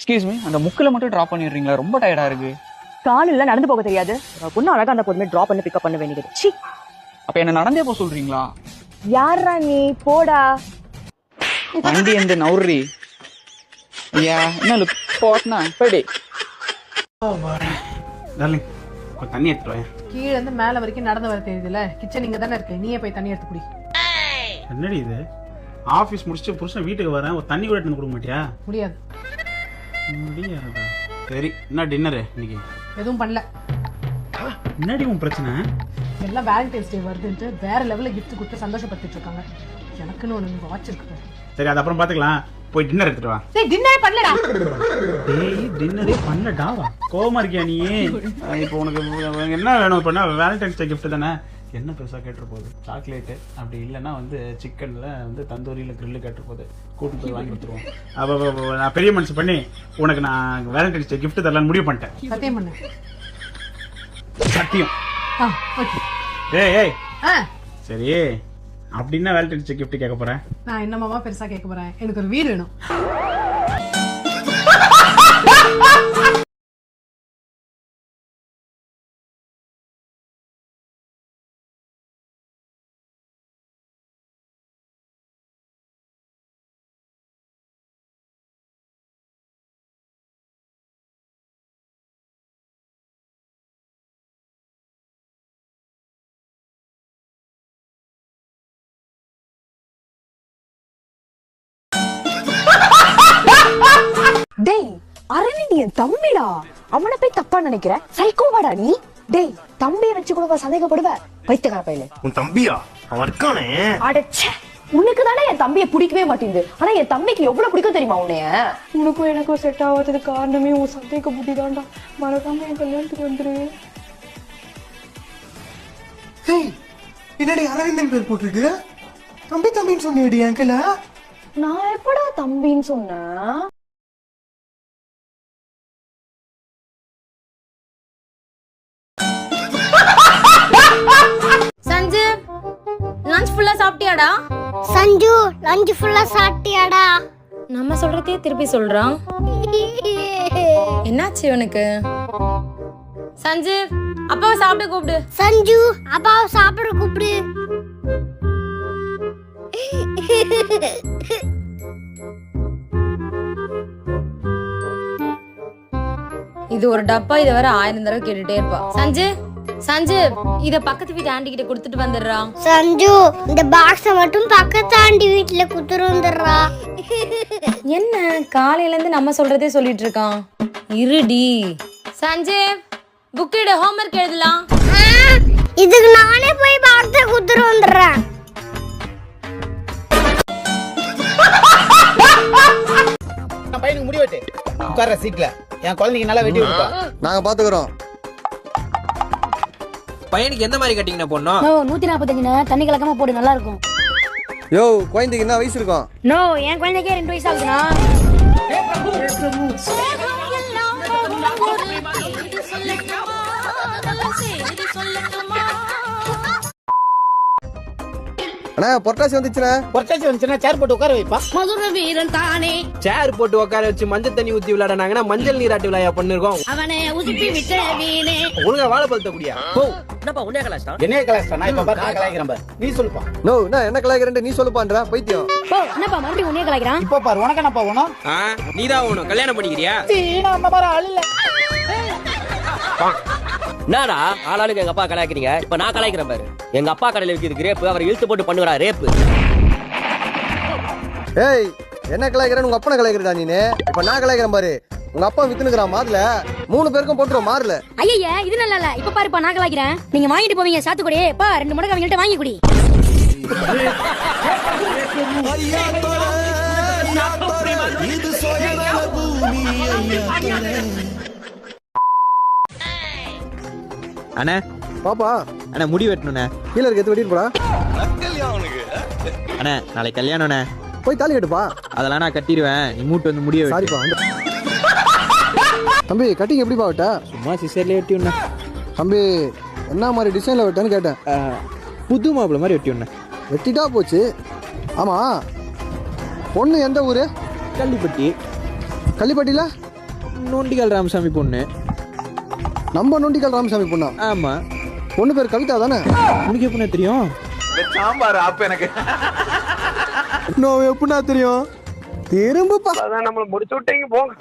Excuse me, அந்த முக்கில் மட்டும் drop பண்ணிடுறீங்களா? ரொம்ப டயர்டா இருக்கு. காலையில நடந்து போக தெரியாது. பொண்ணு அழகா அந்த பொறுமை டிராப் பண்ணி பிக்கப் பண்ண வேண்டியது. சி, அப்ப என்ன நடந்தே போக சொல்றீங்களா? யாரா நீ? போடா. வண்டி எந்த நவுரி ஐயா, என்ன லுக் போட்னா போய்டே. டார்லிங், கொஞ்சம் தண்ணி எடுத்துட்டு வாங்க. கீழ இருந்து மேல வரைக்கும் நடந்து வர தெரியுதுல. கிச்சன் இங்க தானே இருக்கு, நீயே போய் தண்ணி எடுத்து குடி. என்னடி இது? ஆஃபீஸ் முடிச்சுட்டு புருஷன் வீட்டுக்கு வரேன், ஒரு தண்ணி கூட எடுத்து கொடுக்க மாட்டியா? முடியாது. முடியாதா? சரி, என்ன டின்னரு இன்னைக்கு? எதுவும் பண்ணல. என்னடி உன் பிரச்சனை? எல்லாம் வேலண்டைன்ஸ் டே வருதுன்ட்டு வேற லெவல்ல கிஃப்ட் கொடுத்து சந்தோஷப்படுத்திட்டு இருக்காங்க. எனக்குன்னு ஒன்று வாட்ச் இருக்கு. சரி, அது அப்புறம் பாத்துக்கலாம். போய் டின்னர் எடுத்துட்டு வா. டேய், டின்னரே பண்ணலடா. டேய், டின்னரே பண்ணடாவா? கோவமா இருக்கியா நீ? இப்போ உனக்கு என்ன வேணும்? பண்ணா வேலண்டைன்ஸ் டே கிஃப்ட் தானே, என்ன பெருசா கேட்டு போகுது? சாக்லேட்டு, அப்படி இல்லைன்னா வந்து சிக்கன்ல வந்து தந்தூரியில் கிரில்லு கேட்டு போகுது. கூட்டு போய் வாங்கி கொடுத்துருவோம். அப்போ நான் பெரிய மனசு பண்ணி உனக்கு நான் வேலண்டைன்ஸ் டே கிஃப்ட் தரலான்னு முடிவு பண்ணிட்டேன். சத்தியம் பண்ணு. சத்தியம். ஓகே. ஏய் ஏய், சரி, அப்படின்னா வேலண்டைன்ஸ் டே கிஃப்ட் கேட்க போறேன். நான் என்னமாமா பெருசா கேட்க போறேன்? எனக்கு ஒரு வீடு வேணும். டேய், அரவிந்த் என் தம்பிடா. அவனை போய் தப்பா நினைக்கிற? சைக்கோவாடா நீ. டேய், தம்பியை வச்சு கூட சந்தேகப்படுவ? பைத்தியக்கார பையல. உன் தம்பியா? அவன் இருக்கானே. அடச்சே, உனக்கு தானே என் தம்பியை பிடிக்கவே மாட்டேங்குது. ஆனா என் தம்பிக்கு எவ்வளவு பிடிக்கும் தெரியுமா உன்னைய? உனக்கும் எனக்கும் செட் ஆகாதது காரணமே உன் சந்தேக புத்திதான்டா. மறக்காம என் கல்யாணத்துக்கு வந்துரு. என்னடி அரவிந்தன் பேர் போட்டிருக்கு? தம்பி தம்பின்னு சொன்னியடி அங்கிள். நான் எப்படா தம்பின்னு சொன்னேன்? சஞ்சு, லஞ்ச் ஃபுல்லா சாப்பிட்டியாடா? சஞ்சு, லஞ்ச் ஃபுல்லா சாப்பிட்டியாடா? நம்ம சொல்றதே திருப்பி சொல்றான். என்னாச்சு இவனுக்கு? சஞ்சு, அப்பாவை சாப்பிட கூப்பிடு. சஞ்சு, அப்பாவை சாப்பிட கூப்பிடு. இது ஒரு டப்பா, இத வர 1000 தடவை கேட்டுட்டே இருப்பா. சஞ்சு சஞ்சு, இத பக்கத்து வீட்டு ஆண்டி கிட்ட கொடுத்துட்டு வந்துடுறா. சஞ்சு, இந்த பாக்ஸ மட்டும் பக்கத்து ஆண்டி வீட்டுல குடுத்துட்டு வந்துடுறா. என்ன காலையில இருந்து நம்ம சொல்றதே சொல்லிட்டு இருக்கான்? இருடி. சஞ்சு, புக் எடு, ஹோம்வொர்க் எழுதலாம். இதுக்கு நானே போய் பாக்ஸ குடுத்துட்டு வந்துடுறேன். நான் பையனுக்கு முடி வெட்டு. உட்கார்ற சீட்ல என் குழந்தைக்கு நல்லா வெட்டி விடுப்பா. நாங்க பாத்துக்கிறோம். பையனுக்கு எந்த மாதிரி கட்டிங் போடணும்? 145 தண்ணி கலக்காம போடு, நல்லா இருக்கும். யோ, குழந்தைக்கு என்ன வயசு இருக்கும்? நோ, என் குழந்தைக்கே 2 வயசு ஆகுதுனா. அண்ணா, பொட்டாசி வந்துச்சுண்ணே. பொட்டாசி வந்துச்சுன்னா சேர் போட்டு உட்கார வைப்பா. மதுர வீரன் தானே. சேர் போட்டு உட்கார வச்சு மஞ்சள் தண்ணி ஊத்தி விளையாடாங்கன்னா மஞ்சள் நீராட்டி விளையாட பண்ணிருக்கோம். அவனை உசுப்பி விட்ட வீணே. ஒழுங்கா வாழைப்பழத்தை குடியா? என்னப்பா உன்னைய கலாச்சிட்டான்? என்னைய கலாச்சிட்டான்? நான் இப்ப பார்த்து நான் கலாய்க்கிறேன் பாரு. நீ சொல்லுப்பா. நோ, என்ன கலாய்க்கிறேன் நீ சொல்லுப்பான்ற பைத்தியம். என்னப்பா மறுபடியும் உன்னைய கலாய்க்கிறான்? இப்ப பாரு, உனக்கு என்னப்பா வேணும்? நீதான் உனக்கு கல்யாணம் பண்ணிக்கிறியா? நான் அந்த மாதிரி ஆள் இல்ல. என்னடா ஆளாளுக்கு எங்க அப்பா கலாய்க்கிறீங்க? இப்ப நான் கலாய்க்கிறேன் பாரு. எங்க அப்பா கடையில விற்கிறது கிரேப்பு, அவரை இழுத்து போட்டு பண்ணுறா ரேப்பு. ஏய், என்ன கலாய்க்கிறேன்? உங்க அப்பனை கலாய்க்கிறா நீனு? இப்ப நான் கலாய்க்கிறேன் பாரு. உங்க அப்பா வித்துனுக்குறான் மாதுல. 3 பேருக்கும் போட்டுரும் மாறுல. ஐயா, இது நல்லா இல்ல. இப்ப பாருப்பா, நான் கலாய்க்கிறேன். நீங்க வாங்கிட்டு போவீங்க சாத்துக்குடி. பா 2 மடங்கு அவங்கள்ட்ட வாங்கி குடி. அண்ணா, பாப்பா, அண்ணா முடி வெட்டணுண்ணே. கீழே இருக்க எடுத்து வெட்டிட்டு போடா. அண்ணா, நாளைக்கு கல்யாணம்ண்ணே. போய் தாலி கட்டுப்பா. அதெல்லாம் நான் கட்டிடுவேன். நீ மூட்டு வந்து முடிய வெட்டு. சாரிப்பா. தம்பி, கட்டிங் எப்படிப்பா வெட்ட? சும்மா சிஸ்டர்லேயே வெட்டி விடணே. தம்பி, என்ன மாதிரி டிசைன்ல வெட்டன்னு கேட்டேன். புது மாப்பிள்ள மாதிரி வெட்டி விடணே. வெட்டிட்டா போச்சு. ஆமா, பொண்ணு எந்த ஊரு? கள்ளிப்பட்டி. கள்ளிப்பட்டியில நொண்டிகள் ராமசாமி பொண்ணு. நம்ம நொண்டிகள் ராமசாமி பொண்ணா? ஆமா. பொண்ணு பேர் கவிதா தானே? உனக்கு எப்படின்னா தெரியும்? சாம்பார் அப்ப எனக்கு நான் எப்படின்னா தெரியும்? திரும்ப நம்மள முடிச்சு விட்டீங்க போங்க.